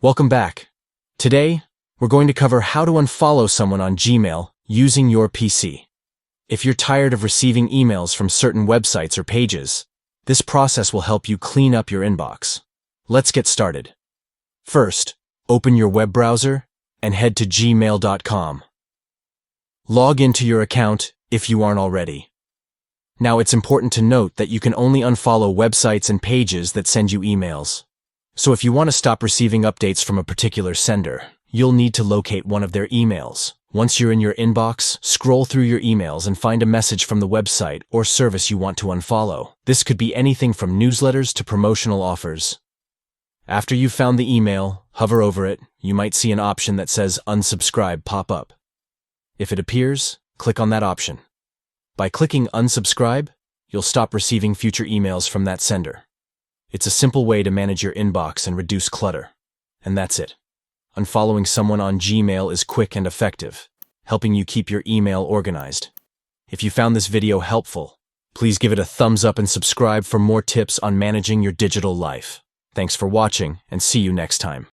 Welcome back. Today, we're going to cover how to unfollow someone on Gmail using your PC. If you're tired of receiving emails from certain websites or pages, this process will help you clean up your inbox. Let's get started. First, open your web browser and head to gmail.com. Log into your account if you aren't already. Now, it's important to note that you can only unfollow websites and pages that send you emails. So if you want to stop receiving updates from a particular sender, you'll need to locate one of their emails. Once you're in your inbox, scroll through your emails and find a message from the website or service you want to unfollow. This could be anything from newsletters to promotional offers. After you've found the email, hover over it. You might see an option that says unsubscribe pop up. If it appears, click on that option. By clicking unsubscribe, you'll stop receiving future emails from that sender. It's a simple way to manage your inbox and reduce clutter. And that's it. Unfollowing someone on Gmail is quick and effective, helping you keep your email organized. If you found this video helpful, please give it a thumbs up and subscribe for more tips on managing your digital life. Thanks for watching, and see you next time.